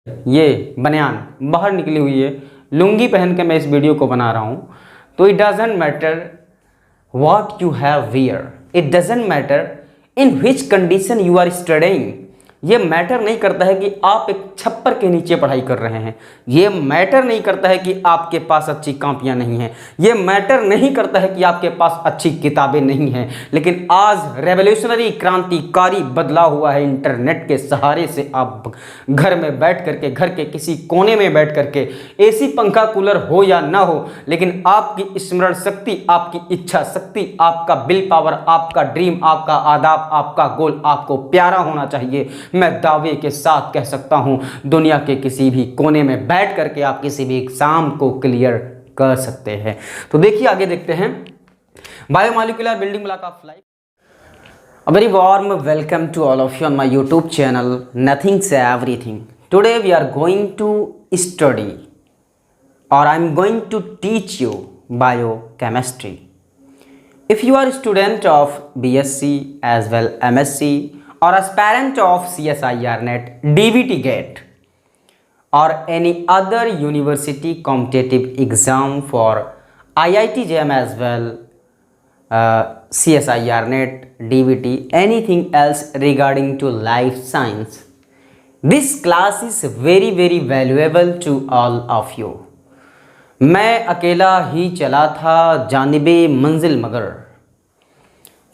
ये बनियान बाहर निकली हुई है, लुंगी पहन के मैं इस वीडियो को बना रहा हूँ। तो it doesn't matter what you have wear, it doesn't matter in which condition you are studying. ये मैटर नहीं करता है कि आप एक छप्पर के नीचे पढ़ाई कर रहे हैं, ये मैटर नहीं करता है कि आपके पास अच्छी कॉपियां नहीं हैं, ये मैटर नहीं करता है कि आपके पास अच्छी किताबें नहीं हैं। लेकिन आज रेवोल्यूशनरी क्रांतिकारी बदलाव हुआ है इंटरनेट के सहारे से। आप घर में बैठ करके, घर के किसी कोने में बैठ करके, एसी पंखा कूलर हो या ना हो, लेकिन आपकी स्मरण शक्ति, आपकी इच्छा शक्ति, आपका विल पावर, आपका ड्रीम, आपका आदाब, आपका गोल आपको प्यारा होना चाहिए। मैं दावे के साथ कह सकता हूं, दुनिया के किसी भी कोने में बैठ करके आप किसी भी एग्जाम को क्लियर कर सकते हैं। तो देखिए आगे देखते हैं, biomolecular building block of life. A very warm welcome to all of you on my YouTube channel Nothing Say Everything. Today we are going to study, or I am going to teach you biochemistry. If you are a student of BSc as well MSc, or aspirant of CSIR NET, DVT GATE, or any other university competitive exam for IIT JAM as well, CSIR NET, DVT, anything else regarding to life science, this class is very valuable to all of you. मैं अकेला ही चला था जानिबे मंजिल मगर।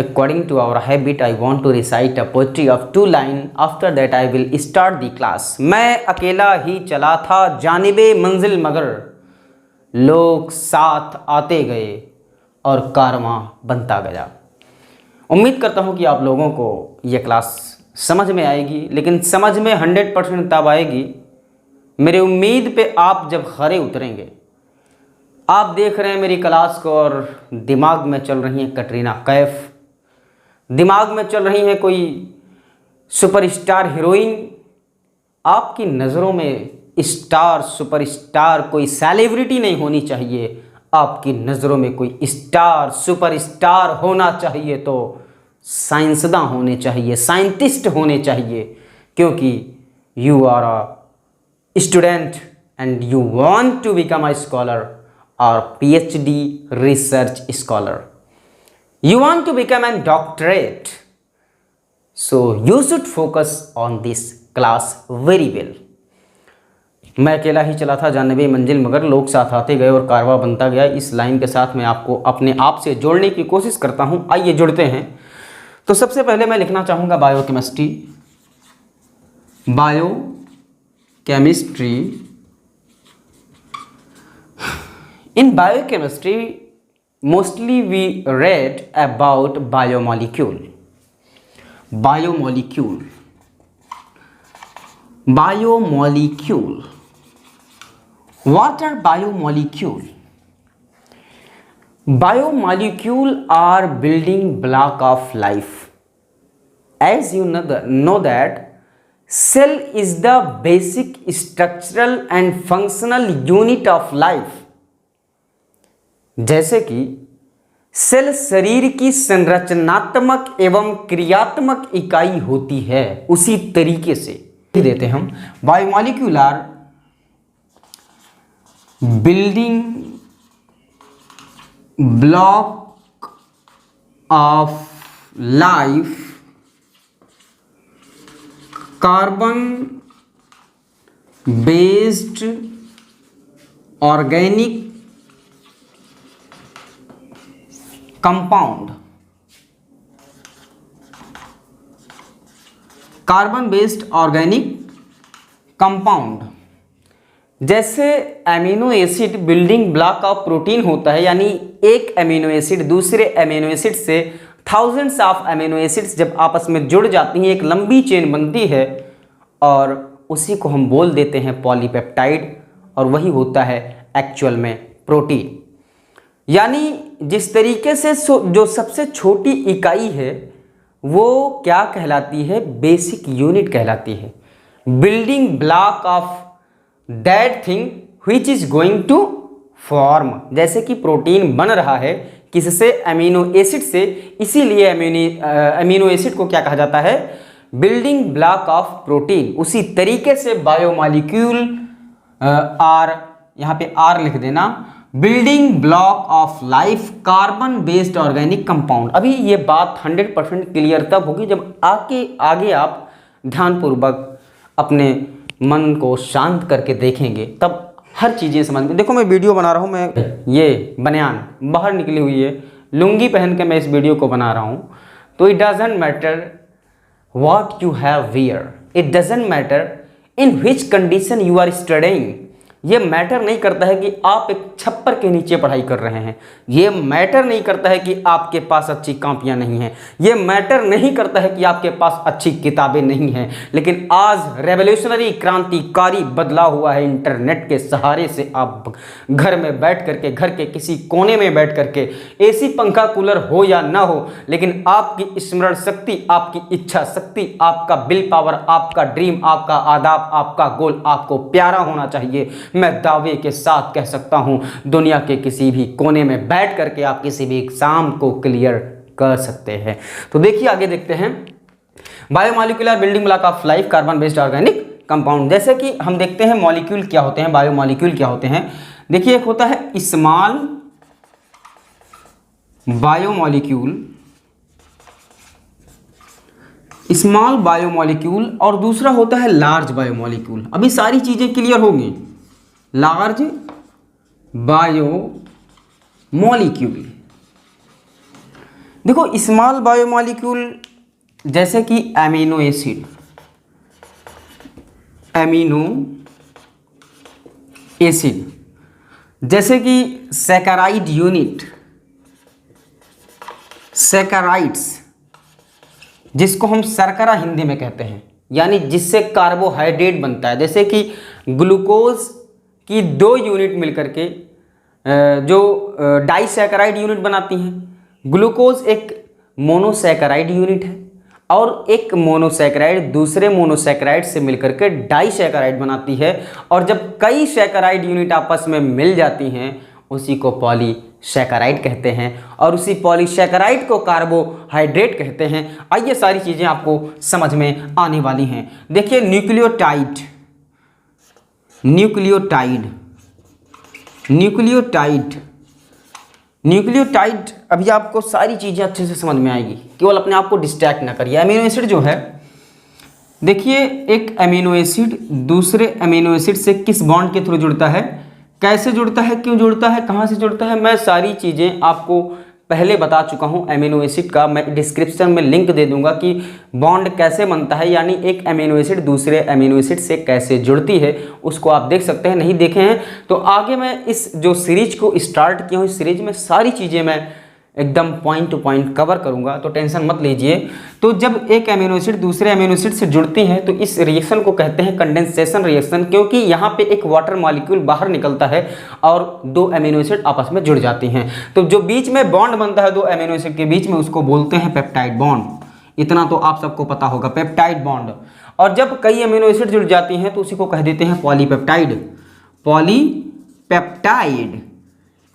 According to our habit, I want to recite a poetry of 2 lines. After that, I will start the class. मैं अकेला ही चला था जानिबे मंजिल मगर, लोग साथ आते गए और कारवां बनता गया। उम्मीद करता हूँ कि आप लोगों को यह क्लास समझ में आएगी, लेकिन समझ में 100% तब आएगी मेरी उम्मीद पे आप जब खरे उतरेंगे। आप देख रहे हैं मेरी क्लास को और दिमाग में चल रही है कटरीना कैफ, दिमाग में चल रही है कोई सुपरस्टार हीरोइन। आपकी नज़रों में स्टार सुपरस्टार कोई सेलिब्रिटी नहीं होनी चाहिए, आपकी नज़रों में कोई स्टार सुपरस्टार होना चाहिए तो साइंसदान होने चाहिए, साइंटिस्ट होने चाहिए, क्योंकि you are a student and you want to become a scholar और PhD research scholar. You want to become a doctorate, so you should focus on this class very well. मैं अकेला ही चला था जानिबे मंजिल मगर, लोग साथ आते गए और कारवा बनता गया। इस लाइन के साथ मैं आपको अपने आप से जोड़ने की कोशिश करता हूं। आइए जुड़ते हैं। तो सबसे पहले मैं लिखना चाहूँगा biochemistry. Biochemistry, in biochemistry mostly we read about biomolecule. What are biomolecule? Biomolecule are building block of life. As you know that cell is the basic structural and functional unit of life. जैसे कि cell शरीर की संरचनात्मक एवं क्रियात्मक इकाई होती है, उसी तरीके से देते हम biomolecular building block of life, carbon based organic compound, carbon based organic compound. जैसे amino acid building block of protein होता है, यानी एक अमीनो एसिड दूसरे अमीनो एसिड से थाउजेंड्स ऑफ अमीनो एसिड्स जब आपस में जुड़ जाती हैं, एक लंबी चेन बनती है और उसी को हम बोल देते हैं पॉलीपेप्टाइड, और वही होता है एक्चुअल में प्रोटीन। यानी जिस तरीके से जो सबसे छोटी इकाई है वो क्या कहलाती है, बेसिक यूनिट कहलाती है, building block of that thing which is going to form. जैसे कि प्रोटीन बन रहा है किससे, अमीनो एसिड से, इसीलिए अमीनो एसिड को क्या कहा जाता है, बिल्डिंग ब्लॉक ऑफ प्रोटीन। उसी तरीके से बायोमॉलिक्यूल आर, यहाँ पे आर लिख देना, building block of life carbon based organic compound. अभी ये बात 100% क्लियर तब होगी जब आगे आप ध्यानपूर्वक अपने मन को शांत करके देखेंगे, तब हर चीज़ें समझ में। देखो मैं वीडियो बना रहा हूँ, मैं ये बनियान बाहर निकली हुई है, लुंगी पहन के मैं इस वीडियो को बना रहा हूँ, तो it doesn't matter what you have wear, it doesn't matter in which condition you are studying. ये मैटर नहीं करता है कि आप एक छप्पर के नीचे पढ़ाई कर रहे हैं, ये मैटर नहीं करता है कि आपके पास अच्छी कॉपियाँ नहीं हैं, ये मैटर नहीं करता है कि आपके पास अच्छी किताबें नहीं हैं। लेकिन आज रेवोल्यूशनरी क्रांतिकारी बदलाव हुआ है इंटरनेट के सहारे से। आप घर में बैठ करके, घर के किसी कोने में बैठ करके, एसी पंखा कूलर हो या ना हो, लेकिन आपकी स्मरण शक्ति, आपकी इच्छा शक्ति, आपका विल पावर, आपका ड्रीम, आपका आदाब, आपका गोल आपको प्यारा होना चाहिए। मैं दावे के साथ कह सकता हूं, दुनिया के किसी भी कोने में बैठ करके आप किसी भी एग्जाम को क्लियर कर सकते हैं। तो देखिए आगे देखते हैं, biomolecular building block of life carbon based organic compound. जैसे कि हम देखते हैं मॉलिक्यूल क्या होते हैं, बायोमॉलिक्यूल क्या होते हैं। देखिए एक होता है स्मॉल बायोमॉलिक्यूल, स्मॉल बायोमॉलिक्यूल, और दूसरा होता है लार्ज बायोमॉलिक्यूल। अभी सारी चीजें क्लियर होंगी। लार्ज बायोमॉलिक्यूल, देखो स्मॉल बायोमॉलिक्यूल जैसे कि एमिनो एसिड, एमिनो एसिड, जैसे कि सैकराइड यूनिट, सैकराइड्स, जिसको हम शर्करा हिंदी में कहते हैं, यानी जिससे कार्बोहाइड्रेट बनता है। जैसे कि ग्लूकोज की 2 यूनिट मिलकर के जो डाइसैकराइड यूनिट बनाती हैं। ग्लूकोज एक मोनोसैकराइड यूनिट है और एक मोनोसैकराइड दूसरे मोनोसैकराइड से मिलकर के डाइसैकराइड बनाती है। और जब कई सैकराइड यूनिट आपस में मिल जाती हैं उसी को पॉलीसैकराइड कहते हैं, और उसी पॉलीसैकराइड को कार्बोहाइड्रेट कहते हैं। आइए सारी चीज़ें आपको समझ में आने वाली हैं। देखिए न्यूक्लियोटाइड, न्यूक्लियोटाइड, न्यूक्लियोटाइड, न्यूक्लियोटाइड, अभी आपको सारी चीज़ें अच्छे से समझ में आएगी, केवल अपने आप को डिस्ट्रैक्ट ना करिए। अमीनो एसिड जो है, देखिए एक अमीनो एसिड दूसरे अमीनो एसिड से किस बॉन्ड के थ्रू जुड़ता है, कैसे जुड़ता है, क्यों जुड़ता है, कहाँ से जुड़ता है, मैं सारी चीज़ें आपको पहले बता चुका हूँ। अमीनो एसिड का मैं डिस्क्रिप्शन में लिंक दे दूंगा कि बॉन्ड कैसे बनता है, यानी एक अमीनो एसिड दूसरे अमीनो एसिड से कैसे जुड़ती है, उसको आप देख सकते हैं। नहीं देखे हैं तो आगे मैं इस जो सीरीज को स्टार्ट किया हूँ, इस सीरीज में सारी चीज़ें मैं एकदम पॉइंट टू पॉइंट कवर करूंगा, तो टेंशन मत लीजिए। तो जब एक अमीनो एसिड दूसरे अमीनो एसिड से जुड़ती है तो इस रिएक्शन को कहते हैं कंडेंसेशन रिएक्शन, क्योंकि यहाँ पे एक वाटर मॉलिक्यूल बाहर निकलता है और 2 अमीनो एसिड आपस में जुड़ जाती हैं। तो जो बीच में बॉन्ड बनता है 2 अमीनो एसिड के बीच में, उसको बोलते हैं पेप्टाइड बॉन्ड। इतना तो आप सबको पता होगा, पेप्टाइड बॉन्ड। और जब कई अमीनो एसिड जुड़ जाती हैं तो उसी को कह देते हैं पॉलीपेप्टाइड, पॉलीपेप्टाइड।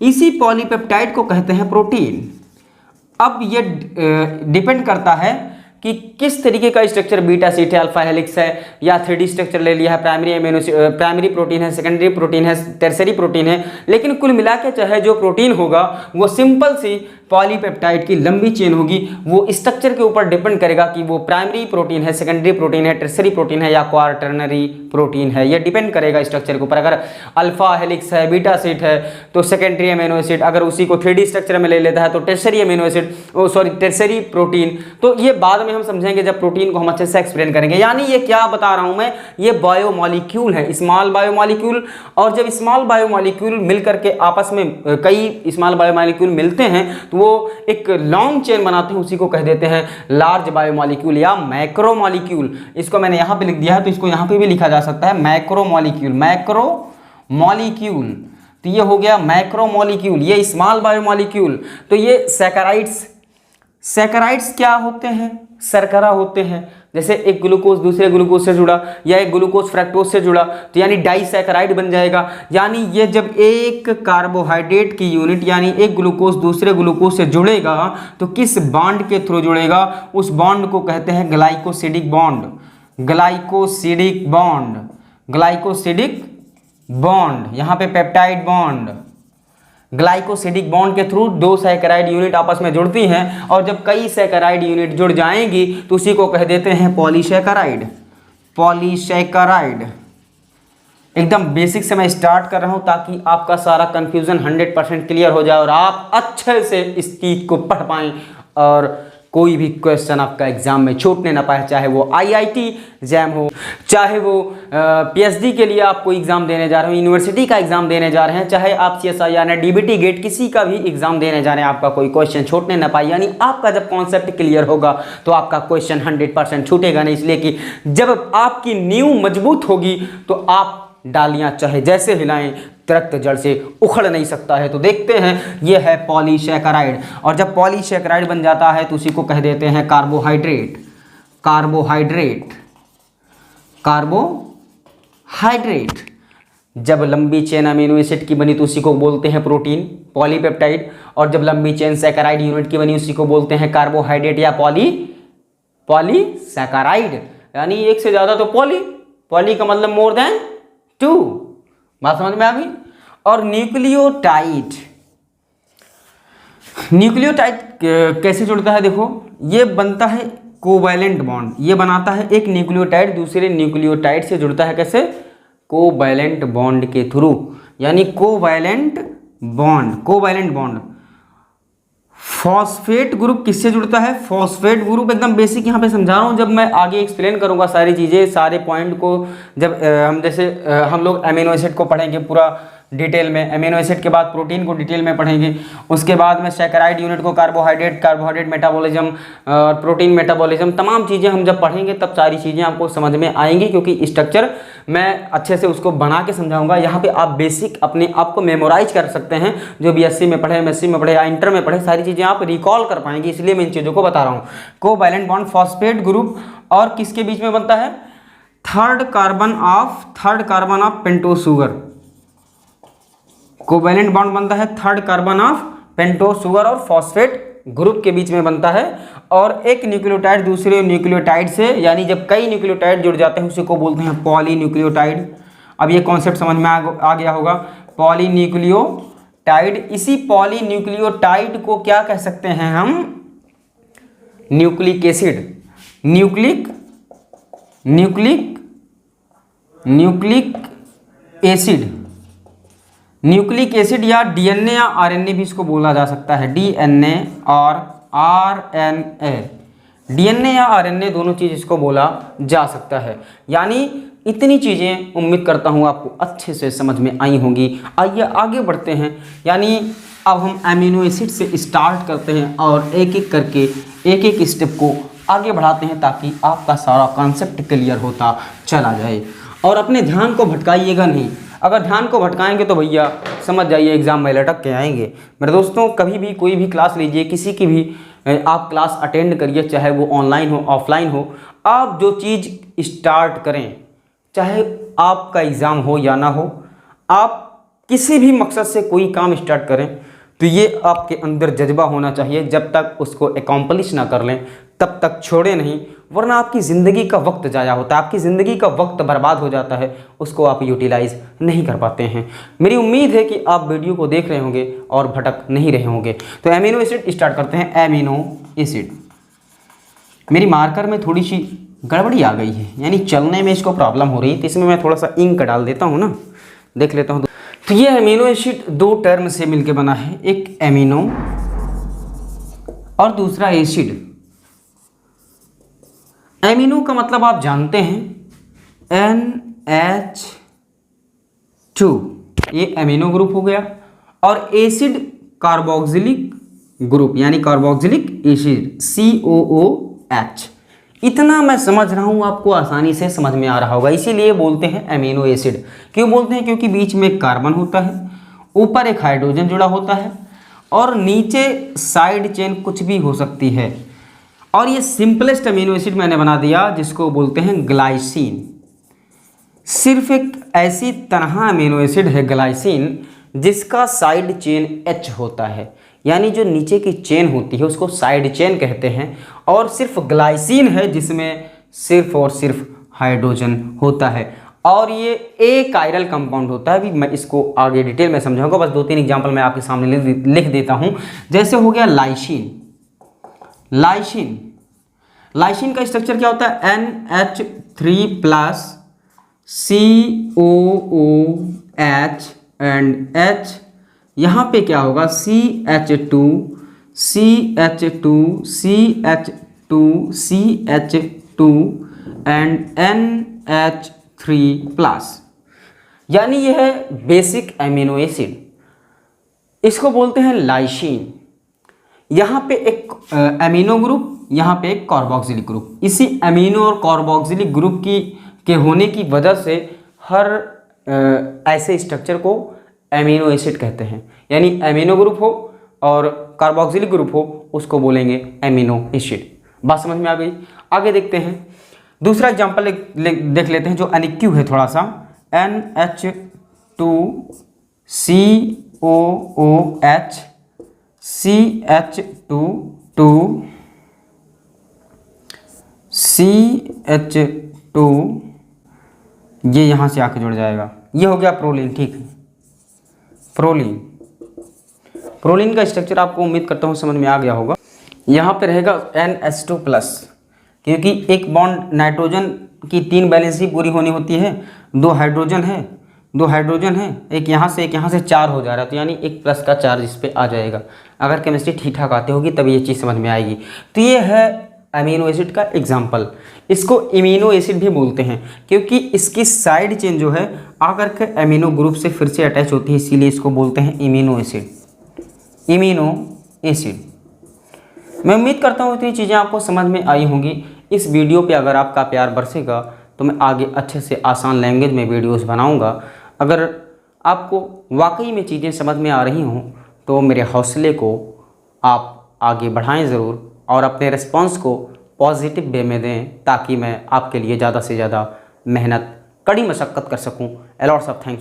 इसी पॉलीपेप्टाइड को कहते हैं प्रोटीन। अब ये डिपेंड करता है कि किस तरीके का स्ट्रक्चर, बीटा शीट है, अल्फा हेलिक्स है, या 3D स्ट्रक्चर ले लिया है, प्राइमरी प्रोटीन है, सेकेंडरी प्रोटीन है, टर्सरी प्रोटीन है। लेकिन कुल मिला के चाहे जो प्रोटीन होगा वो सिंपल सी पॉलीपेप्टाइड की लंबी चेन होगी। वो स्ट्रक्चर के ऊपर डिपेंड करेगा कि वो प्राइमरी प्रोटीन है, सेकेंडरी प्रोटीन है, टर्सरी प्रोटीन है या क्वार्टरनरी प्रोटीन है। ये डिपेंड करेगा स्ट्रक्चर के ऊपर। अगर अल्फा हेलिक्स है, बीटा शीट है तो सेकेंडरी अमीनो एसिड, अगर उसी को 3D स्ट्रक्चर में ले लेता है तो tertiary amino acid, tertiary protein. तो ये बाद में हम समझेंगे जब प्रोटीन को हम अच्छे से एक्सप्लेन करेंगे। यानी ये क्या बता रहा हूं मैं, ये बायोमॉलिक्यूल है, स्मॉल बायोमॉलिक्यूल। और जब स्मॉल बायोमॉलिक्यूल मिलकर के आपस में कई स्मॉल बायोमॉलिक्यूल मिलते हैं तो वो एक लॉन्ग चेन बनाते हैं, उसी को कह देते हैं लार्ज बायोमॉलिक्यूल या मैक्रोमॉलिक्यूल। इसको मैंने यहां पे लिख दिया है तो इसको यहां पे भी लिखा जा सकता है मैक्रोमॉलिक्यूल, मैक्रोमॉलिक्यूल। तो ये हो गया मैक्रोमॉलिक्यूल, ये स्मॉल बायोमॉलिक्यूल। तो ये सैकराइड्स, सैकराइड्स क्या होते हैं, शर्करा होते हैं। जैसे एक ग्लूकोज दूसरे ग्लूकोज से जुड़ा या एक ग्लूकोज फ्रक्टोज से जुड़ा तो यानी डाइसैकेराइड बन जाएगा। यानी ये जब एक कार्बोहाइड्रेट की यूनिट यानी एक ग्लूकोज दूसरे ग्लूकोज से जुड़ेगा तो किस बॉन्ड के थ्रू जुड़ेगा, उस बॉन्ड को कहते हैं glycosidic bond. Glycosidic bond, glycosidic bond, यहाँ पे पेप्टाइड बॉन्ड। ग्लाइकोसिडिक बॉन्ड के थ्रू दो सैकराइड यूनिट आपस में जुड़ती हैं और जब कई सैकराइड यूनिट जुड़ जाएंगी तो उसी को कह देते हैं पॉलीसैकराइड। पॉलीसैकराइड एकदम बेसिक से मैं स्टार्ट कर रहा हूं ताकि आपका सारा कंफ्यूजन 100% क्लियर हो जाए और आप अच्छे से इस चीज को पढ़ पाएं और कोई भी क्वेश्चन आपका एग्जाम में छूटने ना पाए, चाहे वो आईआईटी जैम हो, चाहे वो पीएचडी के लिए आप कोई एग्जाम देने जा रहे हो, यूनिवर्सिटी का एग्जाम देने जा रहे हैं, चाहे आप सीएसआई या डीबीटी गेट किसी का भी एग्जाम देने जा रहे हैं, आपका कोई क्वेश्चन छूटने ना पाए। यानी आपका जब कॉन्सेप्ट क्लियर होगा तो आपका क्वेश्चन 100% छूटेगा नहीं, इसलिए कि जब आपकी नींव मजबूत होगी तो आप डालियां चाहे जैसे हिलाएं तरक्त जड़ से उखड़ नहीं सकता है। तो देखते हैं ये है पॉलीसैकराइड और जब पॉलीसैकराइड बन जाता है तो उसी को कह देते हैं कार्बोहाइड्रेट। Carbohydrate, carbohydrate. जब लंबी चेन अमीनो एसिड की बनी तो उसी को बोलते हैं प्रोटीन, पॉलीपेप्टाइड। और जब लंबी चेन सैकराइड यूनिट की बनी उसी को बोलते हैं कार्बोहाइड्रेट या पॉलीसैकराइड। यानी एक से ज्यादा तो पॉली का मतलब मोर देन 2, बात समझ में आ गई। और न्यूक्लियोटाइड, न्यूक्लियोटाइड कैसे जुड़ता है, देखो ये बनता है कोवैलेंट बॉन्ड, ये बनाता है एक न्यूक्लियोटाइड दूसरे न्यूक्लियोटाइड से जुड़ता है कैसे, कोवैलेंट बॉन्ड के थ्रू। यानी covalent bond, covalent bond. Phosphate group किससे जुड़ता है, फॉस्फेट ग्रुप एकदम बेसिक यहाँ पे समझा रहा हूँ, जब मैं आगे एक्सप्लेन करूँगा सारी चीज़ें सारे पॉइंट को, जब हम जैसे हम लोग अमीनो एसिड को पढ़ेंगे पूरा डिटेल में, अमीनो एसिड के बाद प्रोटीन को डिटेल में पढ़ेंगे, उसके बाद में सैकराइड यूनिट को कार्बोहाइड्रेट, कार्बोहाइड्रेट मेटाबॉलिज्म और प्रोटीन मेटाबॉलिज्म, तमाम चीज़ें हम जब पढ़ेंगे तब सारी चीज़ें आपको समझ में आएंगी क्योंकि स्ट्रक्चर मैं अच्छे से उसको बना के समझाऊंगा। यहाँ पे आप बेसिक अपने आप को मेमोराइज कर सकते हैं, जो बीएससी में पढ़े, एमएससी में पढ़े या इंटर में पढ़े, सारी चीज़ें आप रिकॉल कर पाएंगे, इसलिए मैं इन चीज़ों को बता रहा हूँ। कोवैलेंट बॉन्ड फॉस्फेट ग्रुप और किसके बीच में बनता है, third carbon of pentose sugar. Covalent bond बनता है third carbon of pentose sugar और फॉस्फेट ग्रुप के बीच में बनता है और एक न्यूक्लियोटाइड दूसरे न्यूक्लियोटाइड से, यानी जब कई न्यूक्लियोटाइड जुड़ जाते हैं उसी को बोलते हैं पॉलीन्यूक्लियोटाइड। अब ये कॉन्सेप्ट समझ में आ गया होगा, पॉलीन्यूक्लियोटाइड। इसी पॉलीन्यूक्लियोटाइड को क्या कह सकते हैं हम, nucleic acid, nucleic acid, nucleic acid या डीएनए या आरएनए भी इसको बोला जा सकता है, डीएनए और आरएनए, डीएनए या आरएनए दोनों चीज़ इसको बोला जा सकता है। यानी इतनी चीज़ें उम्मीद करता हूँ आपको अच्छे से समझ में आई होंगी। आइए आगे बढ़ते हैं, यानी अब हम अमीनो एसिड से स्टार्ट करते हैं और एक एक करके एक एक स्टेप को आगे बढ़ाते हैं ताकि आपका सारा कॉन्सेप्ट क्लियर होता चला जाए। और अपने ध्यान को भटकाइएगा नहीं, अगर ध्यान को भटकाएंगे तो भैया समझ जाइए एग्जाम में लटक के आएंगे। मेरे दोस्तों, कभी भी कोई भी क्लास लीजिए, किसी की भी आप क्लास अटेंड करिए, चाहे वो ऑनलाइन हो ऑफलाइन हो, आप जो चीज़ स्टार्ट करें, चाहे आपका एग्ज़ाम हो या ना हो, आप किसी भी मकसद से कोई काम स्टार्ट करें तो ये आपके अंदर जज्बा होना चाहिए। जब तक उसको एकम्प्लिश ना कर लें तब तक छोड़े नहीं, वरना आपकी ज़िंदगी का वक्त ज़ाया होता है, आपकी ज़िंदगी का वक्त बर्बाद हो जाता है, उसको आप यूटिलाइज़ नहीं कर पाते हैं। मेरी उम्मीद है कि आप वीडियो को देख रहे होंगे और भटक नहीं रहे होंगे। तो अमीनो एसिड स्टार्ट करते हैं। अमीनो एसिड, मेरी मार्कर में थोड़ी सी गड़बड़ी आ गई है, यानी चलने में इसको प्रॉब्लम हो रही है, तो इसमें मैं थोड़ा सा इंक डाल देता हूँ ना, देख लेता हूँ। तो ये अमीनो एसिड दो टर्म से मिलकर बना है, एक अमीनो और दूसरा एसिड। एमिनो का मतलब आप जानते हैं NH2, ये एमिनो ग्रुप हो गया, और एसिड कार्बोक्सिलिक ग्रुप यानी कार्बोक्सिलिक एसिड COOH। इतना मैं समझ रहा हूँ आपको आसानी से समझ में आ रहा होगा, इसीलिए बोलते हैं एमिनो एसिड। क्यों बोलते हैं? क्योंकि बीच में कार्बन होता है, ऊपर एक हाइड्रोजन जुड़ा होता है और नीचे साइड चेन कुछ भी हो सकती है। और ये सिंपलेस्ट अमीनो एसिड मैंने बना दिया जिसको बोलते हैं ग्लाइसिन। सिर्फ एक ऐसी तरह अमीनो एसिड है ग्लाइसिन जिसका साइड चेन H होता है, यानी जो नीचे की चेन होती है उसको साइड चेन कहते हैं, और सिर्फ ग्लाइसिन है जिसमें सिर्फ और सिर्फ हाइड्रोजन होता है, और ये ए कायरल कंपाउंड होता है। अभी मैं इसको आगे डिटेल में समझाऊंगा, बस 2-3 एग्जांपल मैं आपके सामने लिख देता हूं। जैसे हो गया लाइसिन। लाइसिन का स्ट्रक्चर क्या होता है? NH3+ COOH एंड H, यहाँ पे क्या होगा? CH2 एंड NH3+, यानी यह है बेसिक एमिनो एसिड, इसको बोलते हैं लाइसिन। यहाँ पे एक एमिनो ग्रुप, यहाँ पे एक कार्बोक्सिलिक ग्रुप। इसी एमिनो और कार्बोक्सिलिक ग्रुप के होने की वजह से हर ऐसे स्ट्रक्चर को एमिनो एसिड कहते हैं, यानी एमिनो ग्रुप हो और कार्बोक्सिलिक ग्रुप हो उसको बोलेंगे एमिनो एसिड। बात समझ में आ गई? आगे देखते हैं, दूसरा एग्जांपल देख लेते हैं जो अनिक्यू है थोड़ा सा। NH2COOH CH2 ये यहाँ से आके जुड़ जाएगा, ये हो गया प्रोलीन। ठीक है, प्रोलीन का स्ट्रक्चर आपको उम्मीद करता हूँ समझ में आ गया होगा। यहाँ पे रहेगा NH2+, क्योंकि एक बॉन्ड नाइट्रोजन की 3 बैलेंस ही पूरी होनी होती है, 2 हाइड्रोजन है, एक यहाँ से 4 हो जा रहा है, तो यानी एक प्लस का चार्ज इस पर आ जाएगा। अगर केमिस्ट्री ठीक ठाक आती होगी तब ये चीज़ समझ में आएगी। तो ये है अमीनो एसिड का एग्जाम्पल। इसको इम्यूनो एसिड भी बोलते हैं क्योंकि इसकी साइड चेन जो है आकर के अमीनो ग्रुप से फिर से अटैच होती है, इसीलिए इसको बोलते हैं इम्यूनो एसिड। मैं उम्मीद करता हूँ इतनी चीज़ें आपको समझ में आई होंगी। इस वीडियो पे अगर आपका प्यार बरसेगा तो मैं आगे अच्छे से आसान लैंग्वेज में वीडियोस बनाऊंगा। अगर आपको वाकई में चीज़ें समझ में आ रही हों तो मेरे हौसले को आप आगे बढ़ाएं ज़रूर, और अपने रिस्पॉन्स को पॉजिटिव वे में दें ताकि मैं आपके लिए ज़्यादा से ज़्यादा मेहनत, कड़ी मशक्क़त कर सकूं। A lots of thanks.